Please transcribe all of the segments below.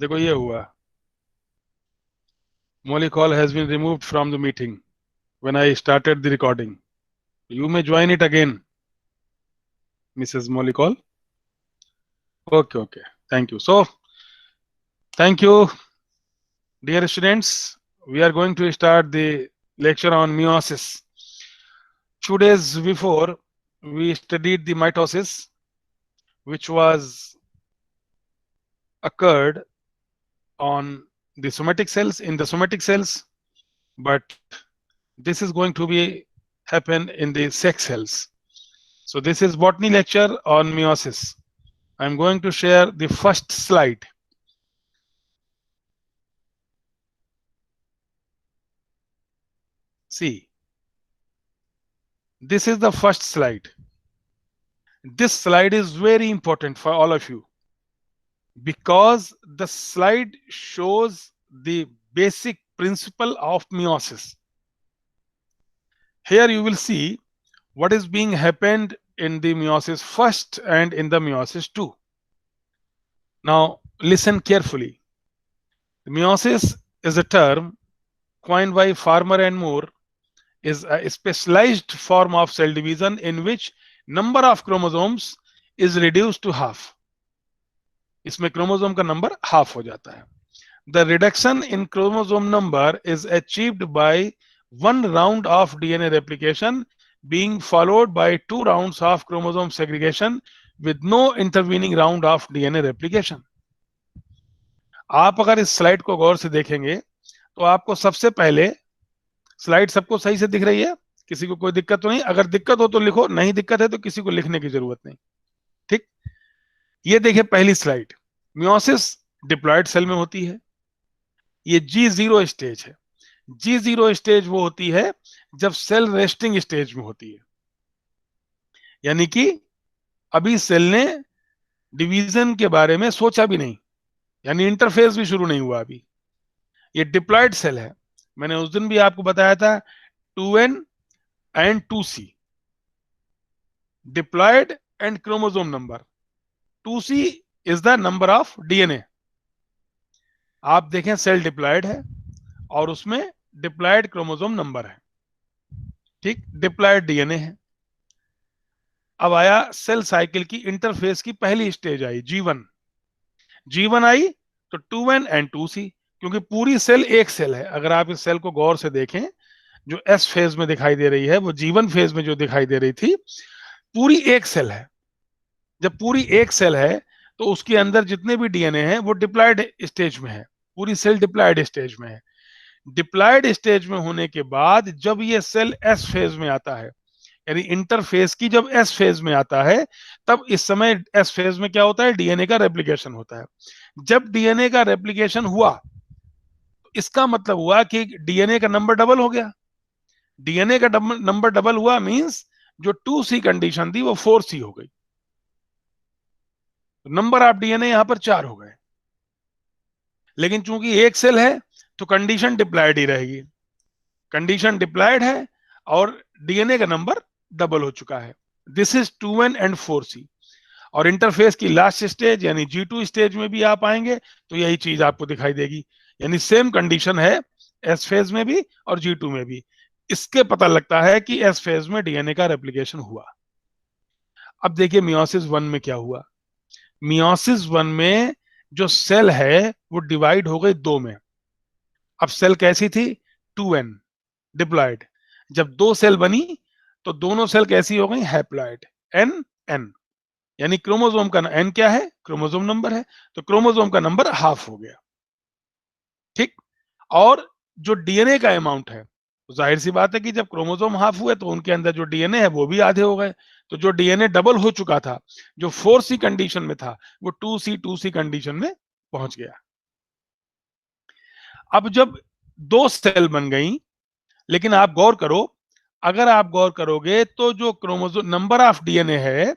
देखो ये हुआ, Molly call has been removed from the meeting when I started the recording. You may join it again, Mrs. Molly call. Okay, okay. Thank you. So, thank you, dear students. We are going to start the lecture on meiosis. 2 days before, we studied the mitosis, which was occurred on the somatic cells, in the somatic cells, but this is going to be happen in the sex cells. So this is botany lecture on meiosis. I'm going to share the first slide. See, this is the first slide. This slide is very important for all of you because the slide shows the basic principle of meiosis. Here you will see what is being happened in the meiosis first and in the meiosis two. Now listen carefully. Meiosis is a term coined by Farmer and Moore, is a specialized form of cell division in which number of chromosomes is reduced to half. इसमें chromosome का number half हो जाता है. The reduction in chromosome number is achieved by one round of DNA replication being followed by 2 rounds of chromosome segregation with no intervening round of DNA replication. आप अगर इस slide को गौर से देखेंगे तो आपको सबसे पहले, स्लाइड सबको सही से दिख रही है? किसी को कोई दिक्कत तो नहीं? अगर दिक्कत हो तो लिखो, नहीं दिक्कत है तो किसी को लिखने की जरूरत नहीं. ठीक, ये देखिए पहली स्लाइड. मियोसिस डिप्लॉयड सेल में होती है. ये G0 स्टेज है. G0 स्टेज वो होती है जब सेल रेस्टिंग स्टेज में होती है, यानी कि अभी सेल ने डिवीजन के बारे में सोचा भी नहीं, यानी इंटरफेस भी शुरू नहीं हुआ अभी. ये डिप्लॉयड सेल है. मैंने उस दिन भी आपको बताया था 2N and 2C. Diploid and chromosome number. 2C is the number of DNA. आप देखें सेल डिप्लॉयड है और उसमें डिप्लॉयड क्रोमोसोम नंबर है. ठीक, डिप्लॉयड डीएनए है. अब आया सेल साइकिल की इंटरफेस की पहली स्टेज आई G1. G1 आई तो 2N and 2C, क्योंकि पूरी सेल एक सेल है. अगर आप इस सेल को गौर से देखें, जो S फेज में दिखाई दे रही है वो G1 फेज में जो दिखाई दे रही थी, पूरी एक सेल है. जब पूरी एक सेल है तो उसके अंदर जितने भी डीएनए हैं वो डिप्लॉयड स्टेज में है. पूरी सेल डिप्लॉयड स्टेज में है. डिप्लॉयड स्टेज में होने के बाद जब ये सेल एस फेज में आता है, यानी इंटरफेस की जब एस फेज में आता है, तब इस समय एस फेज में क्या होता है? डीएनए का रेप्लिकेशन होता है. जब डीएनए का रेप्लिकेशन हुआ, इसका मतलब हुआ कि डीएनए का नंबर डबल हो गया. डीएनए का नंबर डबल हुआ मींस जो 2C कंडीशन थी वो 4C हो गई. नंबर ऑफ डीएनए यहां पर 4 हो गए. लेकिन चूंकि एक सेल है तो कंडीशन डिप्लॉयड ही रहेगी. कंडीशन डिप्लॉयड है और डीएनए का नंबर डबल हो चुका है. This is 2N and 4C. और इंटरफेस की लास्ट स्टेज यानी G2 स्टेज में भी आप आएंगे तो यही चीज आपको दिखाई देगी. यानी सेम कंडीशन है एस फेज में भी और G2 में भी. इसके पता लगता है कि एस फेज में डीएनए का रेप्लिकेशन हुआ. अब देखिए मियोसिस 1 में क्या हुआ. मियोसिस 1 में जो सेल है वो डिवाइड हो गई 2 में. अब सेल कैसी थी? 2N diploid. जब 2 सेल बनी तो दोनों सेल कैसी हो गई? हैप्लॉयड. N यानी क्रोमोसोम का N क्या है? क्रोमोसोम नंबर है. तो क्रोमोसोम का नंबर हाफ हो गया. ठीक, और जो डीएनए का अमाउंट है, तो जाहिर सी बात है कि जब क्रोमोसोम हाफ हुए तो उनके अंदर जो डीएनए है वो भी आधे हो गए. तो जो डीएनए डबल हो चुका था, जो 4C कंडीशन में था, वो 2C कंडीशन में पहुंच गया. अब जब 2 सेल बन गई, लेकिन आप गौर करो, अगर आप गौर करोगे तो जो क्रोमोसोम नंबर ऑफ डीएनए है,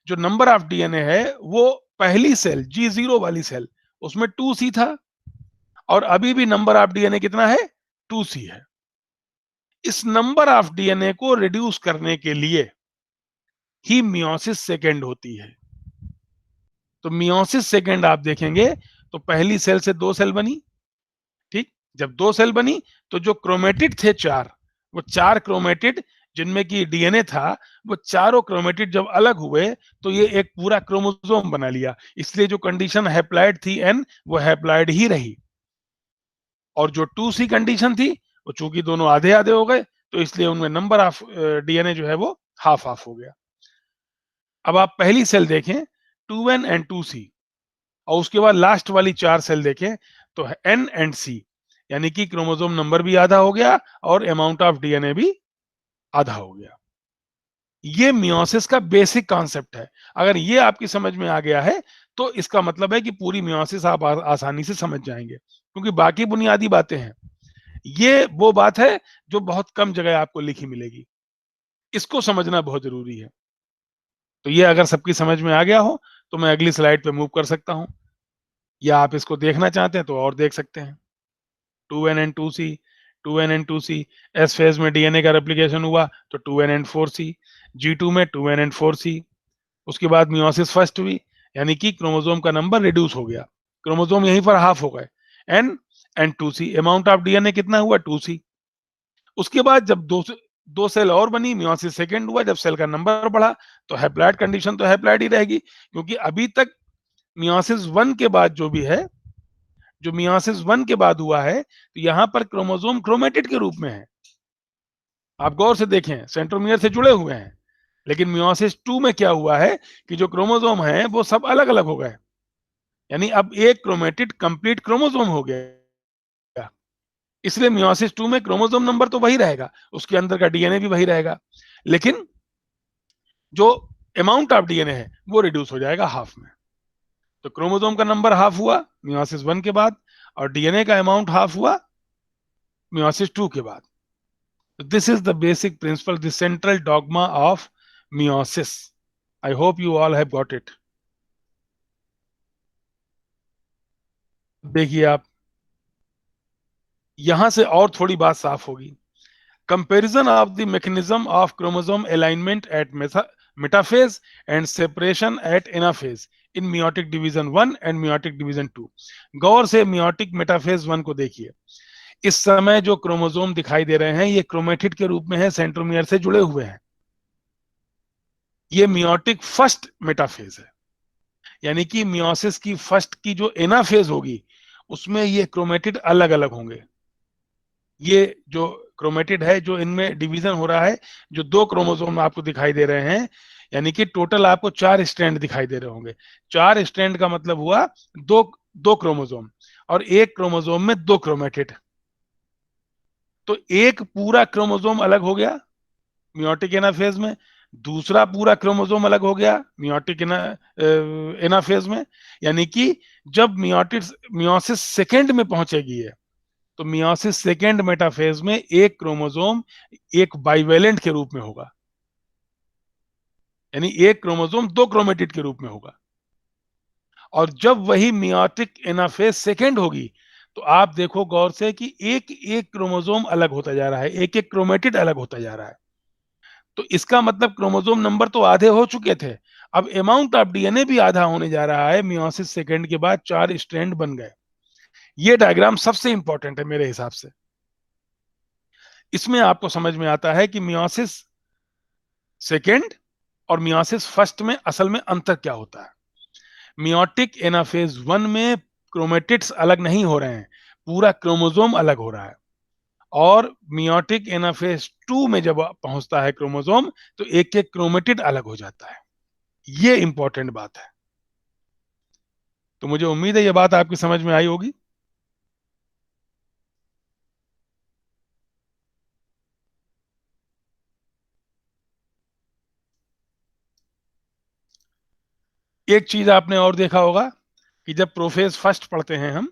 जो नंबर ऑफ डीएनए है वो पहली सेल G0 वाली सेल उसमें 2C था और अभी भी नंबर ऑफ डीएनए कितना है? 2C है. इस नंबर ऑफ डीएनए को रिड्यूस करने के लिए ही मियोसिस सेकेंड होती है. तो मियोसिस सेकेंड आप देखेंगे तो पहली सेल से 2 सेल बनी, ठीक। जब 2 सेल बनी तो जो क्रोमेटिड थे 4, वो 4 क्रोमेटिड जिनमें की डीएनए था, वो चारों क्रोमेटिड जब अलग हुए तो ये एक पूरा क्रोमोसोम बना लिया। इसलिए जो कंडीशन हैप्लॉइड थी एन, वो हैप्लॉइड ही रही। और जो 2C कंडीशन थी, वो चूंकि दोनों आधे आधे हो गए, तो इसलिए उनमें नंबर ऑफ डीएनए जो है वो हाफ हाफ हो गया। अब आप पहली सेल देखें 2N एंड 2C, और उसके बाद लास्ट वाली 4 सेल देखें तो N एंड C, यानी कि क्रोमोसोम नंबर भी आधा हो गया और अमाउंट ऑफ डीएनए भी आधा हो गया। ये मियोसिस का बेसिक कॉन्सेप्ट है। अगर ये आपकी समझ में आ गया है तो इसका मतलब है कि पूरी मियोसिस आप आसानी से समझ जाएंगे, क्योंकि बाकी बुनियादी बातें हैं। ये वो बात है जो बहुत कम जगह आपको लिखी मिलेगी, इसको समझना बहुत जरूरी है। तो ये अगर सबकी समझ में आ गया हो तो मैं अगली स्लाइड पे मूव कर सकता हूं, या आप इसको देखना चाहते हैं तो और देख सकते हैं। 2N and 2C, 2N and 2C, S phase में डीएनए का रेप्लिकेशन हुआ तो 2N एंड 4C, G2 में 2N एंड 4C। उसके बाद मियोसिस फर्स्ट हुई, यानी कि क्रोमोसोम का नंबर रिड्यूस हो गया, क्रोमोसोम यहीं पर हाफ हो गए, N and 2C, amount of DNA कितना हुआ 2C। उसके बाद जब दो सेल और बनी, मियोसिस सेकंड हुआ, जब सेल का नंबर बढ़ा तो हैप्लॉइड कंडीशन तो हैप्लॉइड ही रहेगी, क्योंकि अभी तक मियोसिस 1 के बाद जो भी है, जो मियोसिस 1 के बाद हुआ है, तो यहां पर क्रोमोसोम क्रोमेटिड के रूप में है। आप गौर से देखें, सेंट्रोमियर से जुड़े हुए हैं। लेकिन मियोसिस 2 में क्या हुआ है कि जो क्रोमोसोम है वो सब अलग अलग हो गए, यानी अब एक क्रोमेटिड कंप्लीट क्रोमोसोम हो गया। इसलिए मियोसिस 2 में क्रोमोसोम नंबर तो वही रहेगा, उसके अंदर का डीएनए भी वही रहेगा, लेकिन जो अमाउंट ऑफ डीएनए है वो रिड्यूस हो जाएगा हाफ में। तो क्रोमोसोम का नंबर हाफ हुआ मियोसिस 1 के बाद, और डीएनए का अमाउंट हाफ हुआ मियोसिस 2 के बाद। This is the basic principle, the central dogma of meiosis. I hope you all have got it. देखिए आप, यहां से और थोड़ी बात साफ होगी। Comparison of the mechanism of chromosome alignment at metaphase and separation at anaphase in meiotic division 1 and meiotic division 2. गौर से meiotic metaphase 1 को देखिए। इस समय जो क्रोमोसोम दिखाई दे रहे हैं ये क्रोमेटिड के रूप में है, सेंट्रोमियर से जुड़े हुए हैं। ये मियोटिक फर्स्ट मेटाफेज है, यानी कि मियोसिस की फर्स्ट की जो एनाफेज होगी उसमें ये क्रोमेटिड अलग अलग होंगे। ये जो क्रोमेटिड है, जो इनमें डिवीजन हो रहा है, जो 2 क्रोमोसोम आपको दिखाई दे रहे हैं, यानी कि टोटल आपको 4 स्ट्रैंड दिखाई दे रहे होंगे। 4 स्ट्रैंड का मतलब हुआ दो दो क्रोमोसोम, और एक क्रोमोसोम में 2 क्रोमेटिड। तो एक पूरा क्रोमोसोम अलग हो गया मियोटिक एनाफेज में, दूसरा पूरा क्रोमोसोम अलग हो गया मियोटिक एनाफेज में। यानी कि जब मियोसिस सेकेंड में पहुंचेगी है, तो मियोसिस सेकेंड मेटाफेज में एक क्रोमोसोम एक बाइवेलेंट के रूप में होगा, यानी एक क्रोमोसोम 2 क्रोमेटिड के रूप में होगा। और जब वही मियोटिक एनाफेज सेकेंड होगी, तो आप देखो गौर से कि एक एक क्रोमोसोम अलग होता जा रहा है, एक एक क्रोमेटिड अलग होता जा रहा है। तो इसका मतलब क्रोमोसोम नंबर तो आधे हो चुके थे, अब अमाउंट ऑफ डीएनए भी आधा होने जा रहा है। मियोसिस सेकेंड के बाद 4 स्ट्रैंड बन गए। ये डायग्राम सबसे इंपॉर्टेंट है मेरे हिसाब से। इसमें आपको समझ में आता है कि मियोसिस सेकेंड और मियोसिस फर्स्ट में असल में अंतर क्या होता है। मियोटिक एनाफेज 1 में क्रोमेटिड्स अलग नहीं हो रहे हैं, पूरा क्रोमोसोम अलग हो रहा है। और मियोटिक एनाफेज 2 में जब पहुंचता है क्रोमोसोम, तो एक एक क्रोमेटिड अलग हो जाता है। ये इंपॉर्टेंट बात है। तो मुझे उम्मीद है ये बात आपकी समझ में आई होगी। एक चीज आपने और देखा होगा कि जब प्रोफेज फर्स्ट पढ़ते हैं हम,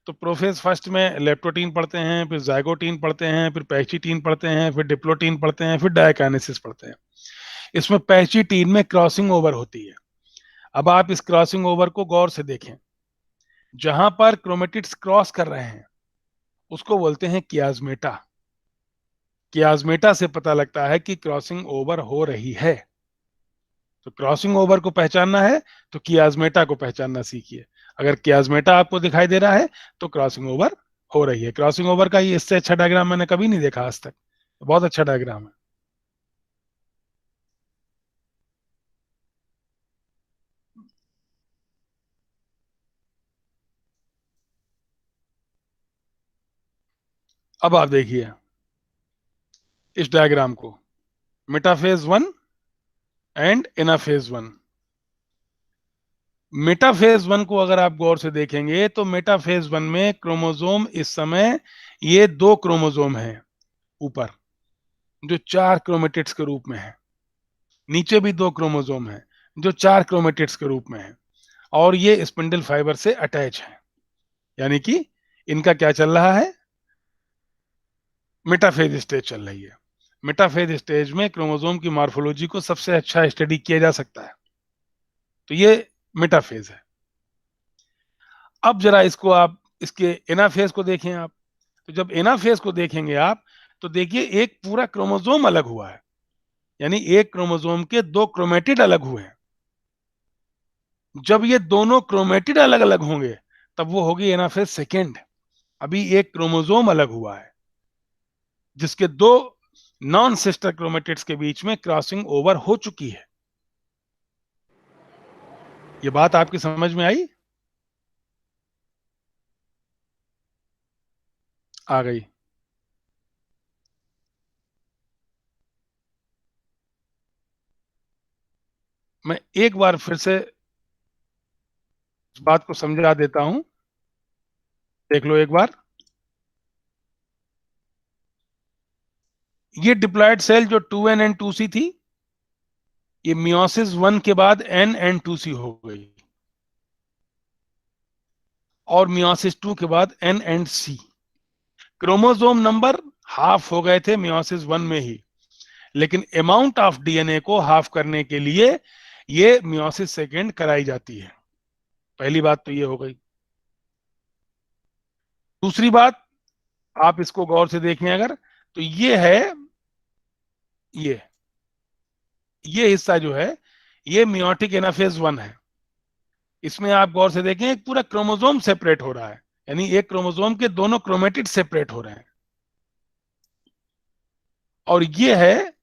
तो प्रोफेज फर्स्ट में लेप्टोटीन पढ़ते हैं, फिर जाइगोटीन पढ़ते हैं, फिर पैक्सीटीन पढ़ते हैं, फिर डिप्लोटीन पढ़ते हैं, फिर डायकाइनेसिस पढ़ते हैं। इसमें पैक्सीटीन में क्रॉसिंग ओवर होती है। अब आप इस क्रॉसिंग ओवर को गौर से देखें। जहां पर क्रोमेटिड्स क्रॉस कर रहे हैं उसको बोलते हैं कियाज्मेटा। कियाज्मेटा से पता लगता है कि क्रॉसिंग ओवर हो रही है। तो क्रॉसिंग ओवर को पहचानना है तो कियाज्मेटा को पहचानना सीखिए। अगर कियास्मेटा आपको दिखाई दे रहा है तो क्रॉसिंग ओवर हो रही है। क्रॉसिंग ओवर का ये इससे अच्छा डायग्राम मैंने कभी नहीं देखा आज तक, बहुत अच्छा डायग्राम है। अब आप देखिए इस डायग्राम को, metaphase one and anaphase one. Metaphase one को अगर आप गौर से देखेंगे तो मेटाफेज वन में क्रोमोसोम इस समय ये दो क्रोमोसोम हैं ऊपर, जो चार क्रोमेटिड्स के रूप में है। नीचे भी दो क्रोमोसोम हैं जो चार क्रोमेटिड्स के रूप में है, और ये स्पिंडल फाइबर से अटैच है। यानी कि इनका क्या चल रहा है, मेटाफेज स्टेज चल रही है। मेटाफेज स्टेज में क्रोमोसोम की मॉर्फोलॉजी को सबसे अच्छा स्टडी किया जा सकता है, तो ये मेटाफेज है। अब जरा इसको आप इसके एनाफेज को देखें आप, तो जब एनाफेज को देखेंगे आप तो देखिए एक पूरा क्रोमोसोम अलग हुआ है, यानी एक क्रोमोसोम के दो क्रोमेटिड अलग हुए हैं। जब ये दोनों क्रोमेटिड अलग अलग होंगे तब वो होगी एनाफेज सेकेंड। अभी एक क्रोमोसोम अलग हुआ है जिसके दो नॉन सिस्टर क्रोमेटिड्स के बीच में क्रॉसिंग ओवर हो चुकी है। ये बात आपकी समझ में आई? आ गई। मैं एक बार फिर से इस बात को समझा देता हूं, देख लो एक बार। ये डिप्लॉयड सेल जो 2n and 2c थी, ये मियोसिस वन के बाद n and 2c हो गई, और मियोसिस टू के बाद n and c। Chromosome number half हो गए थे मियोसिस वन में ही, लेकिन अमाउंट ऑफ डीएनए को हाफ करने के लिए ये मियोसिस सेकेंड कराई जाती है। पहली बात तो ये हो गई। दूसरी बात, आप इसको गौर से देखें अगर, तो ये है, ये ये हिस्सा जो है ये मियोटिक एनाफेज वन है। इसमें आप गौर से देखें एक पूरा क्रोमोसोम सेपरेट हो रहा है, यानी एक क्रोमोसोम के दोनों क्रोमेटिड सेपरेट हो रहे हैं। और ये है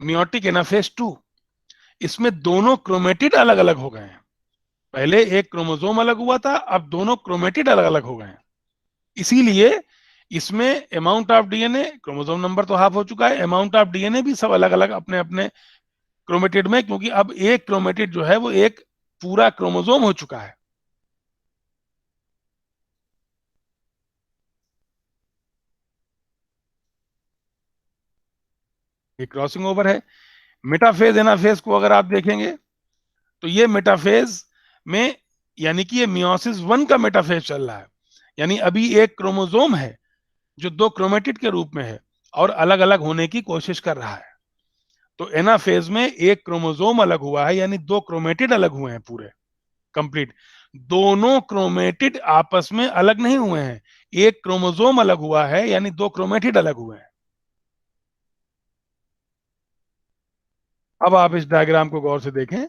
मियोटिक एनाफेज टू। इसमें दोनों क्रोमेटिड अलग अलग हो गए हैं। पहले एक क्रोमोसोम अलग हुआ था, अब दोनों क्रोमेटिड अलग अलग हो गए हैं। इसीलिए इसमें amount of DNA, chromosome number तो हाफ हो चुका है, अमाउंट ऑफ डीएनए भी सब अलग अलग अपने अपने क्रोमेटिड में, क्योंकि अब एक क्रोमेटिड जो है वो एक पूरा क्रोमोसोम हो चुका है। ये क्रॉसिंग ओवर है। मेटाफेज एनाफेज को अगर आप देखेंगे तो ये मेटाफेज में, यानी कि ये मियोसिस वन का मेटाफेज चल रहा है, यानी अभी एक क्रोमोसोम है जो दो क्रोमेटिड के रूप में है और अलग अलग होने की कोशिश कर रहा है। तो एनाफेज में एक क्रोमोसोम अलग हुआ है, यानी दो क्रोमेटिड अलग हुए हैं पूरे कंप्लीट। दोनों क्रोमेटिड आपस में अलग नहीं हुए हैं, एक क्रोमोसोम अलग हुआ है, यानी दो क्रोमेटिड अलग हुए हैं। अब आप इस डायग्राम को गौर से देखें।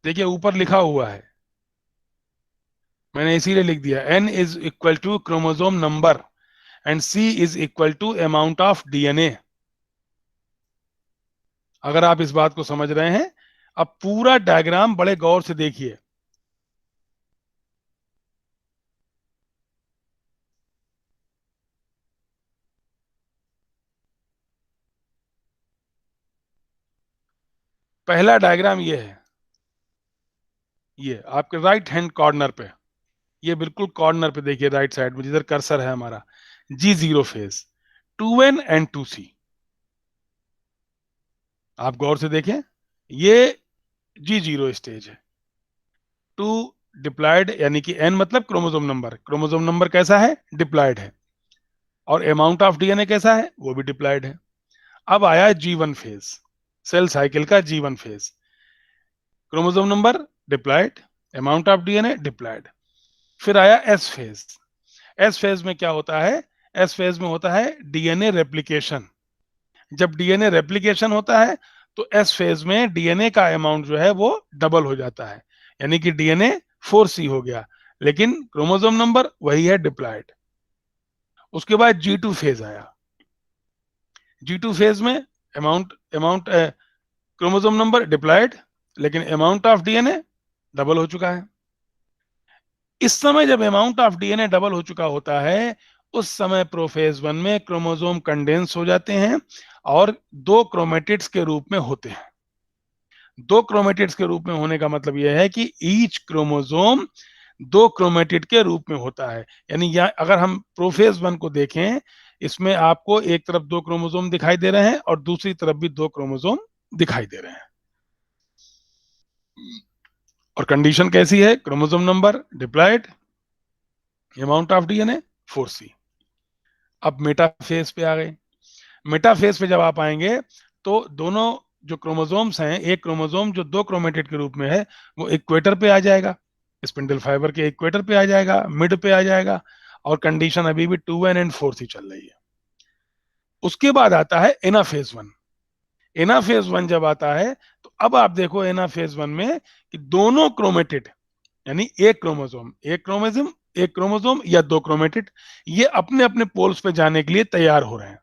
देखिए ऊपर लिखा हुआ है, मैंने इसीलिए लिख दिया, n is equal to chromosome number and c is equal to amount of DNA. अगर आप इस बात को समझ रहे हैं, अब पूरा डायग्राम बड़े गौर से देखिए। पहला डायग्राम ये है, ये आपके राइट हैंड कॉर्नर पे, ये बिल्कुल कॉर्नर पे देखिए राइट साइड में जिधर कर्सर है हमारा, G0 phase, 2n and 2c। आप गौर से देखें, ये G0 स्टेज है। टू डिप्लॉयड, यानी कि n मतलब क्रोमोसोम नंबर, क्रोमोसोम नंबर कैसा है, डिप्लॉयड है, और अमाउंट ऑफ डीएनए कैसा है, वो भी डिप्लॉयड है। अब आया G1 फेज, सेल साइकिल का G1 phase. Chromosome number diploid, amount of DNA diploid. फिर आया एस फेज। एस फेज में क्या होता है? एस फेज में होता है डीएनए रेप्लिकेशन। जब डीएनए रेप्लिकेशन होता है तो एस फेज में डीएनए का अमाउंट जो है वो डबल हो जाता है, यानी कि डीएनए 4C हो गया, लेकिन क्रोमोसोम नंबर वही है, डिप्लॉयड। उसके बाद G2 फेज आया। G2 फेज में amount amount chromosome number diploid, लेकिन अमाउंट ऑफ डीएनए डबल हो चुका है। इस समय जब अमाउंट ऑफ डीएनए डबल हो चुका होता है, उस समय प्रोफेज 1 में क्रोमोसोम कंडेंस हो जाते हैं और दो क्रोमेटिड्स के रूप में होते हैं। दो क्रोमेटिड्स के रूप में होने का मतलब यह है कि ईच क्रोमोसोम दो क्रोमेटिड के रूप में होता है। यानी यहाँ अगर हम प्रोफेज 1 को देखें, इसमें आपको एक तरफ दो क्रोमोसोम दिखाई दे रहे हैं और दूसरी तरफ भी दो क्रोमोसोम दिखाई दे रहे हैं। और कंडीशन कैसी है? Chromosome number diploid, amount of DNA 4C। अब मेटाफेज पे आ गए। मेटाफेज पे जब आप आएंगे तो दोनों जो क्रोमोसोम्स हैं, एक क्रोमोसोम जो दो क्रोमेटिड के रूप में है वो इक्वेटर पे आ जाएगा, स्पिंडल फाइबर के इक्वेटर पे आ जाएगा, मिड पे आ जाएगा, और कंडीशन अभी भी 2N एंड 4C चल रही है। उसके बाद आता है एनाफेज 1। एनाफेज 1 जब आता है तो अब आप देखो एनाफेज 1 में कि दोनों क्रोमेटिड, यानी एक क्रोमोसोम या दो क्रोमेटिड, ये अपने अपने पोल्स पे जाने के लिए तैयार हो रहे हैं।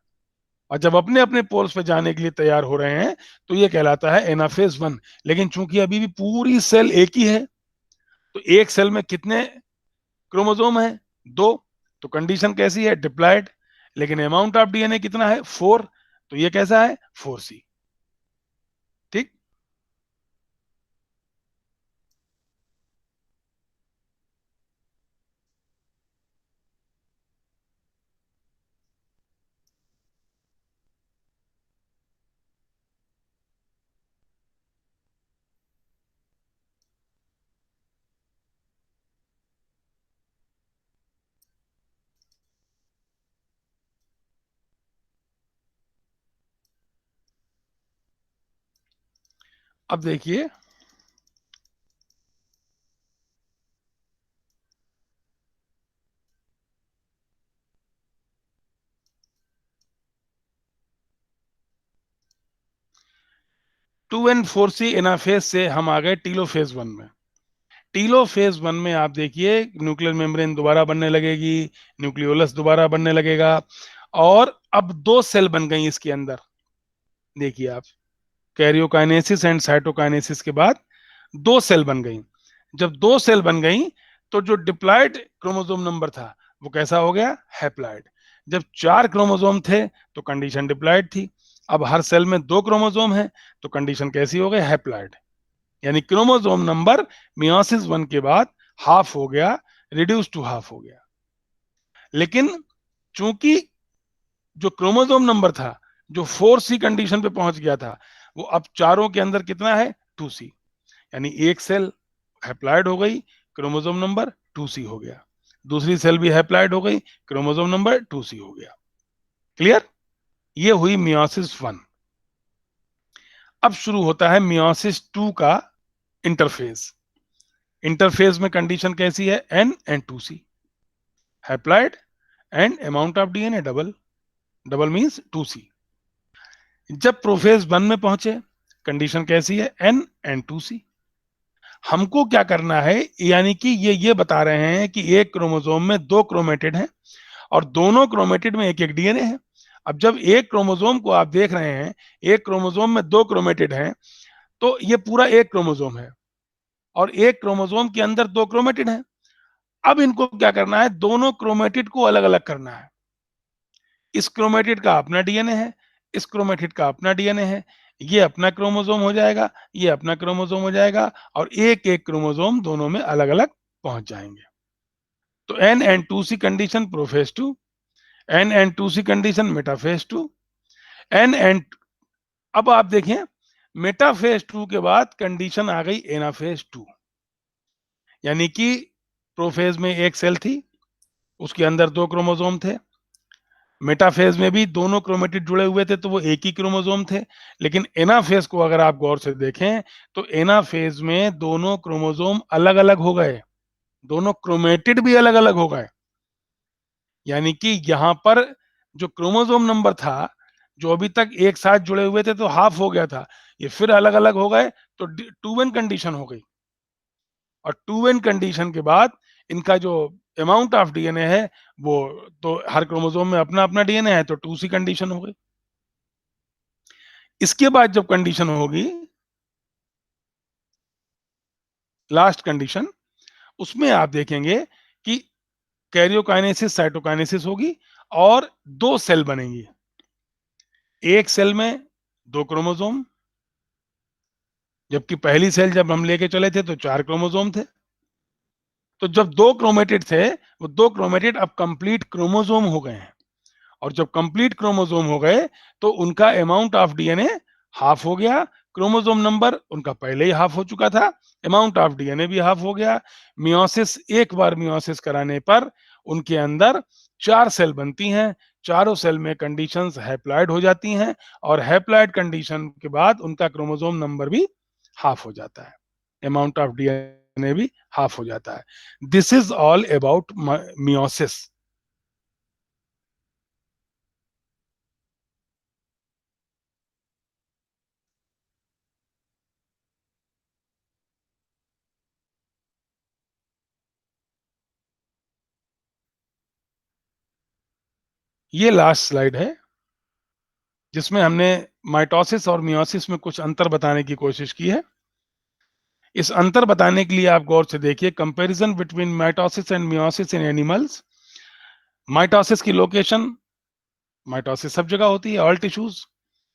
और जब अपने अपने पोल्स पे जाने के लिए तैयार हो रहे हैं तो ये कहलाता है एनाफेज 1। लेकिन चूंकि अभी भी पूरी सेल एक ही है, तो एक सेल में कितने क्रोमोसोम है? दो। तो कंडीशन कैसी है? डिप्लॉयड। लेकिन अमाउंट ऑफ डीएनए कितना है? 4। तो ये कैसा है? 4C। ठीक। अब देखिए, टू एन 4C एनाफेज से हम आ गए टीलोफेज 1 में। टीलोफेज 1 में आप देखिए न्यूक्लियर मेम्ब्रेन दोबारा बनने लगेगी, न्यूक्लियोलस दोबारा बनने लगेगा, और अब दो सेल बन गई इसके अंदर। देखिए आप, कैरियोकाइनेसिस एंड साइटोकाइनेसिस के बाद दो सेल बन गई। जब दो सेल बन गई तो जो डिप्लॉयड क्रोमोसोम नंबर था वो कैसा हो गया? हैप्लॉयड। जब चार क्रोमोसोम थे तो कंडीशन डिप्लॉयड थी। अब हर सेल में दो क्रोमोसोम है तो कंडीशन कैसी हो गई? हैप्लॉयड। यानी क्रोमोसोम नंबर मियोसिस 1 के बाद हाफ हो गया, रिड्यूस टू हाफ हो गया। लेकिन चूंकि जो क्रोमोसोम नंबर था जो 4C कंडीशन पे पहुंच गया था, वो अब चारों के अंदर कितना है? 2C। यानी एक सेल हैप्लॉयड हो गई, क्रोमोसोम नंबर 2C हो गया। दूसरी सेल भी हैप्लॉयड हो गई, क्रोमोसोम नंबर 2C हो गया। क्लियर? ये हुई मियोसिस 1। अब शुरू होता है मियोसिस 2 का इंटरफेज। इंटरफेज में कंडीशन कैसी है? N and 2C, haploid and amount of DNA double. Double means 2C। जब प्रोफेज 1 में पहुंचे, कंडीशन कैसी है? N and 2C। हमको क्या करना है? यानी कि ये बता रहे हैं कि एक क्रोमोसोम में दो क्रोमेटिड हैं और दोनों क्रोमेटिड में एक एक डीएनए है। अब जब एक क्रोमोसोम को आप देख रहे हैं, एक क्रोमोसोम में दो क्रोमेटिड हैं, तो ये पूरा एक क्रोमोसोम है और एक क्रोमोसोम के अंदर दो क्रोमेटिड हैं। अब इनको क्या करना है? दोनों क्रोमेटिड को अलग अलग करना है। इस क्रोमेटिड का अपना डीएनए है, इस क्रोमेटिड का अपना डीएनए है। ये अपना क्रोमोसोम हो जाएगा, ये अपना क्रोमोसोम हो जाएगा, और एक एक क्रोमोसोम दोनों में अलग अलग पहुंच जाएंगे। तो N and two C condition prophase two, N and two C condition metaphase two, N and. अब आप देखें, मेटाफेज 2 के बाद कंडीशन आ गई एनाफेज 2। यानी कि प्रोफेज में एक सेल थी, उसके अंदर दो क्रोमोसोम थे, मेटाफेज में भी दोनों क्रोमेटिड जुड़े हुए थे तो वो एक ही क्रोमोसोम थे, लेकिन एनाफेज को अगर आप गौर से देखें तो एनाफेज में दोनों क्रोमोसोम अलग अलग हो गए, दोनों क्रोमेटिड भी अलग अलग हो गए। यानी कि यहां पर जो क्रोमोसोम नंबर था, जो अभी तक एक साथ जुड़े हुए थे तो हाफ हो गया था, ये फिर अलग अलग हो गए तो 2n कंडीशन हो गई। और 2n कंडीशन के बाद इनका जो अमाउंट ऑफ डीएनए है वो, तो हर क्रोमोसोम में अपना अपना डीएनए है तो 2c कंडीशन हो गई। इसके बाद जब कंडीशन होगी लास्ट कंडीशन, उसमें आप देखेंगे कि कैरियोकाइनेसिस साइटोकाइनेसिस होगी और दो सेल बनेंगी। एक सेल में दो क्रोमोसोम, जबकि पहली सेल जब हम लेके चले थे तो चार क्रोमोसोम थे। तो जब दो क्रोमेटिड थे, वो दो क्रोमेटिड अब कंप्लीट क्रोमोसोम हो गए हैं। और जब कंप्लीट क्रोमोसोम हो गए तो उनका अमाउंट ऑफ डीएनए हाफ हो गया। क्रोमोसोम नंबर उनका पहले ही हाफ हो चुका था, अमाउंट ऑफ डीएनए भी हाफ हो गया। मियोसिस, एक बार मियोसिस कराने पर उनके अंदर चार सेल बनती हैं, चारों सेल में कंडीशंस हैप्लॉइड हो जाती हैं और हैप्लॉइड कंडीशन के बाद उनका क्रोमोसोम नंबर भी हाफ हो जाता है, अमाउंट ऑफ डीएनए भी हाफ हो जाता है। This is all about meiosis. ये लास्ट स्लाइड है जिसमें हमने माइटोसिस और मियोसिस में कुछ अंतर बताने की कोशिश की है। इस अंतर बताने के लिए आप गौर से देखिए, comparison between mitosis and meiosis in animals. Mitosis की लोकेशन, माइटोसिस सब जगह होती है, all tissues.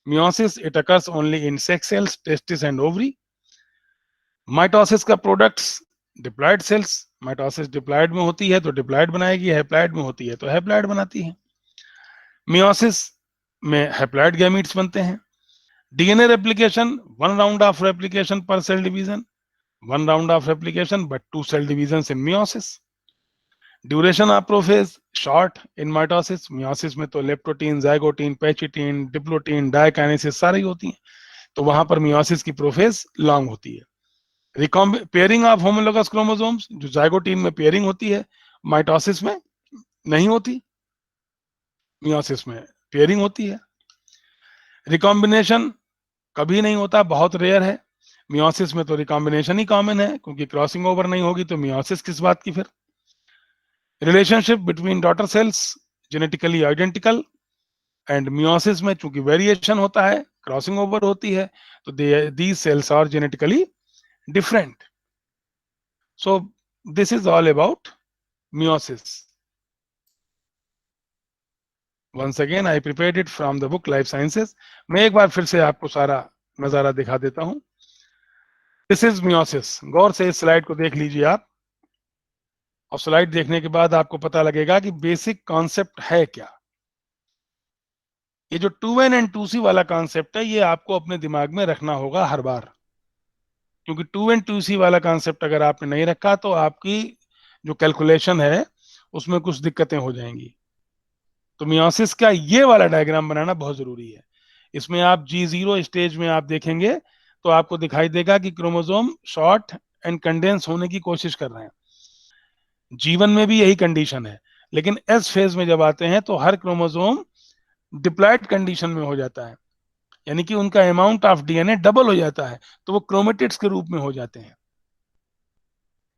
Meiosis it occurs only in sex cells, testis and ovary. Mitosis का products, diploid cells. Mitosis diploid में होती है तो डिप्लॉयड बनाएगी, हैप्लॉयड में होती है तो हैप्लॉयड बनाती है। मियोसिस में हैप्लॉयड गैमीट्स बनते हैं। DNA replication, one round of replication पर cell division, one round of replication but two cell divisions in meiosis. Duration of prophase short in mitosis. Meiosis में तो leptotene, zygotene, pachytene, diplotene, diakinesis सारी होती हैं, तो वहां पर मियोसिस की प्रोफेज लॉन्ग होती है। पेयरिंग ऑफ होमोलोगस क्रोमोसोम्स, जो जाइगोटीन में पेयरिंग होती है, माइटोसिस में नहीं होती, मियोसिस में पेयरिंग होती है। रिकॉम्बिनेशन कभी नहीं होता, बहुत रेयर है। मियोसिस में तो रिकॉम्बिनेशन ही कॉमन है, क्योंकि क्रॉसिंग ओवर नहीं होगी तो मियोसिस किस बात की फिर। Relationship between daughter cells genetically identical, and meiosis में चूंकि वेरिएशन होता है, क्रॉसिंग ओवर होती है, तो these cells are genetically different. So this is all about meiosis. Once again I prepared it from the book life sciences. मैं एक बार फिर से आपको सारा नजारा दिखा देता हूं। This is meiosis. गौर से इस स्लाइड को देख लीजिए आप, और स्लाइड देखने के बाद आपको पता लगेगा कि बेसिक कॉन्सेप्ट है क्या। ये जो 2n एंड 2c वाला कॉन्सेप्ट है, ये आपको अपने दिमाग में रखना होगा हर बार, क्योंकि 2n 2c वाला कॉन्सेप्ट अगर आपने नहीं रखा तो आपकी जो कैलकुलेशन है उसमें कुछ दिक्कतें हो जाएंगी। तो मियोसिस का ये वाला डायग्राम बनाना बहुत जरूरी है। इसमें आप G0 स्टेज में आप देखेंगे तो आपको दिखाई देगा कि क्रोमोसोम शॉर्ट एंड कंडेंस होने की कोशिश कर रहे हैं। जीवन में भी यही कंडीशन है, लेकिन एस फेज में जब आते हैं तो हर क्रोमोसोम डिप्लॉयड कंडीशन में हो जाता है, यानी कि उनका अमाउंट ऑफ डीएनए डबल हो जाता है, तो वो क्रोमेटिड्स के रूप में हो जाते हैं।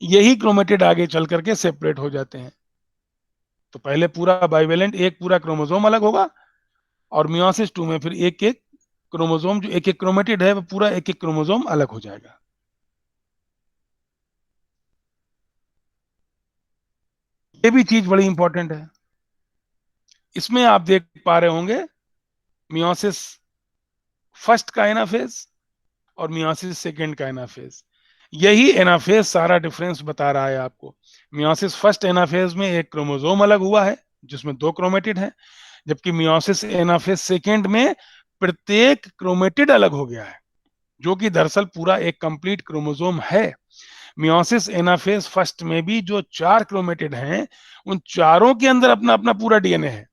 यही क्रोमेटिड आगे चल करके सेपरेट हो जाते हैं। तो पहले पूरा बाइवेलेंट एक पूरा क्रोमोसोम अलग होगा, और मियोसिस 2 में फिर एक एक क्रोमोसोम, जो एक एक क्रोमेटिड है वो पूरा एक एक क्रोमोसोम अलग हो जाएगा। ये भी चीज बड़ी इंपॉर्टेंट है। इसमें आप देख पा रहे होंगे मियोसिस फर्स्ट का एनाफेज और मियोसिस सेकेंड का एनाफेज। यही एनाफेज सारा डिफरेंस बता रहा है आपको। मियोसिस फर्स्ट एनाफेज में एक क्रोमोसोम अलग हुआ है जिसमें दो क्रोमेटिड है, जबकि मियोसिस एनाफेज सेकेंड में प्रत्येक क्रोमेटिड अलग हो गया है, जो कि दरअसल पूरा एक कंप्लीट क्रोमोसोम है। मियोसिस एनाफेज फर्स्ट में भी जो चार क्रोमेटिड हैं, उन चारों के अंदर अपना अपना पूरा डीएनए है।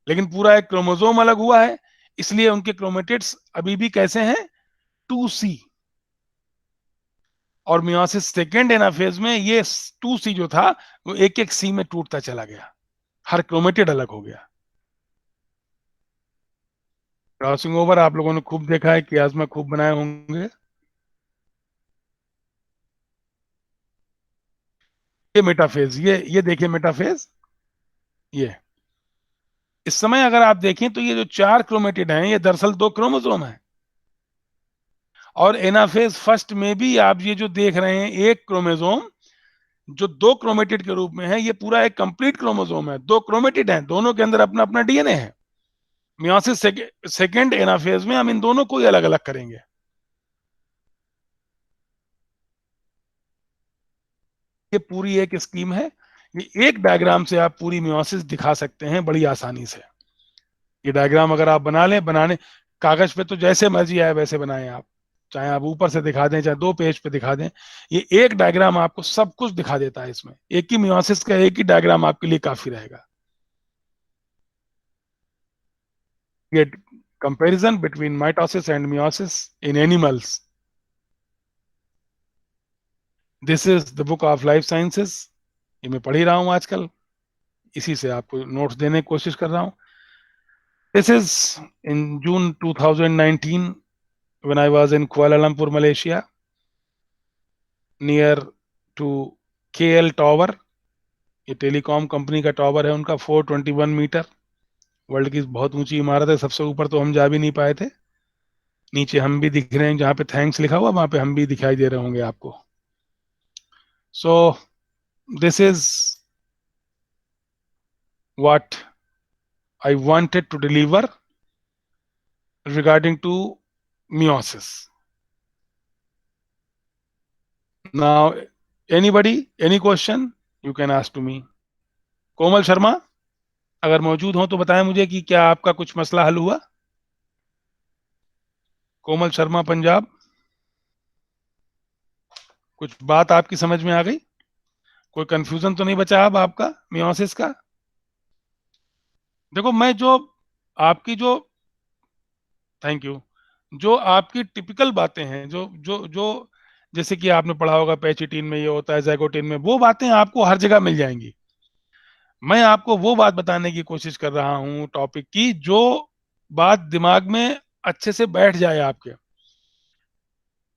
लेकिन पूरा एक क्रोमोसोम अलग हुआ है, इसलिए उनके क्रोमेटिड्स अभी भी कैसे हैं, 2C। और मियोसिस सेकेंड एनाफेज में ये 2C जो था वो एक एक C में टूटता चला गया, हर क्रोमेटिड अलग हो गया। क्रॉसिंग ओवर आप लोगों ने खूब देखा है, कियास में खूब बनाए होंगे। ये मेटाफेज, ये देखिए मेटाफेज, ये इस समय अगर आप देखें तो ये जो 4 क्रोमेटिड हैं ये दरअसल 2 क्रोमोसोम है। और एनाफेज फर्स्ट में भी आप ये जो देख रहे हैं एक क्रोमोसोम जो 2 क्रोमेटिड के रूप में है, ये पूरा एक कंप्लीट क्रोमोसोम है, 2 क्रोमेटिड हैं, दोनों के अंदर अपना अपना डीएनए है। मियोसिस सेकेंड एनाफेज में हम इन दोनों को ही अलग अलग करेंगे। ये पूरी एक स्कीम है, ये एक डायग्राम से आप पूरी मियोसिस दिखा सकते हैं बड़ी आसानी से। ये डायग्राम अगर आप बना लें, बनाने कागज पे तो जैसे मर्जी आए वैसे बनाएं आप, चाहे आप ऊपर से दिखा दें चाहे 2 पेज पे दिखा दें, ये एक डायग्राम आपको सब कुछ दिखा देता है। इसमें एक ही मियोसिस का एक ही डायग्राम आपके लिए काफी रहेगा। ये comparison between mitosis and meiosis in animals, this is the book of life sciences. ये मैं पढ़ ही रहा हूँ आजकल, इसी से आपको नोट्स देने की कोशिश कर रहा हूँ। This is in June 2019 when I was in Kuala Lumpur, Malaysia, near to KL Tower। ये टेलीकॉम कंपनी का टावर है उनका, 421 मीटर, वर्ल्ड की बहुत ऊंची इमारत है। सबसे ऊपर तो हम जा भी नहीं पाए थे, नीचे हम भी दिख रहे हैं, जहाँ पे थैंक्स लिखा हुआ वहां पे हम भी दिखाई दे रहे होंगे आपको। So this is what I wanted to deliver regarding to meiosis. Now, anybody, any question, you can ask to me. Komal Sharma अगर मौजूद हो तो बताएं मुझे कि क्या आपका कुछ मसला हल हुआ। कोमल शर्मा पंजाब, कुछ बात आपकी समझ में आ गई, कोई कंफ्यूजन तो नहीं बचा अब आपका मियोसिस का। देखो मैं जो आपकी जो, थैंक यू, जो आपकी टिपिकल बातें हैं, जो जो जो जैसे कि आपने पढ़ा होगा पेचिटिन में ये होता है, जैगोटिन में, वो बातें आपको हर जगह मिल जाएंगी। मैं आपको वो बात बताने की कोशिश कर रहा हूँ टॉपिक की, जो बात दिमाग में अच्छे से बैठ जाए आपके,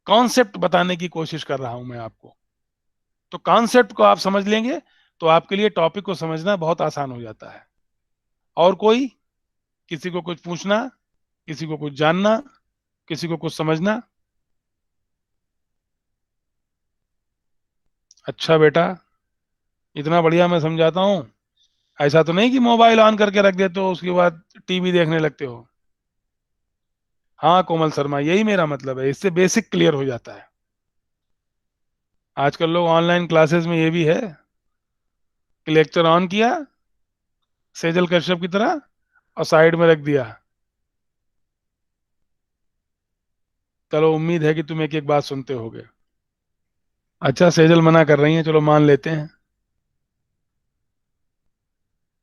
कॉन्सेप्ट बताने की कोशिश कर रहा हूं मैं आपको। तो कॉन्सेप्ट को आप समझ लेंगे तो आपके लिए टॉपिक को समझना बहुत आसान हो जाता है। और कोई, किसी को कुछ पूछना, किसी को कुछ जानना, किसी को कुछ समझना। अच्छा बेटा, इतना बढ़िया मैं समझाता हूँ, ऐसा तो नहीं कि मोबाइल ऑन करके रख देते हो उसके बाद टीवी देखने लगते हो। हाँ कोमल शर्मा, यही मेरा मतलब है, इससे बेसिक क्लियर हो जाता है। आजकल लोग ऑनलाइन क्लासेस में ये भी है कि लेक्चर ऑन किया सेजल कश्यप की तरह और साइड में रख दिया। चलो उम्मीद है कि तुम एक एक बात सुनते होगे। अच्छा सेजल मना कर रही हैं, चलो मान लेते हैं।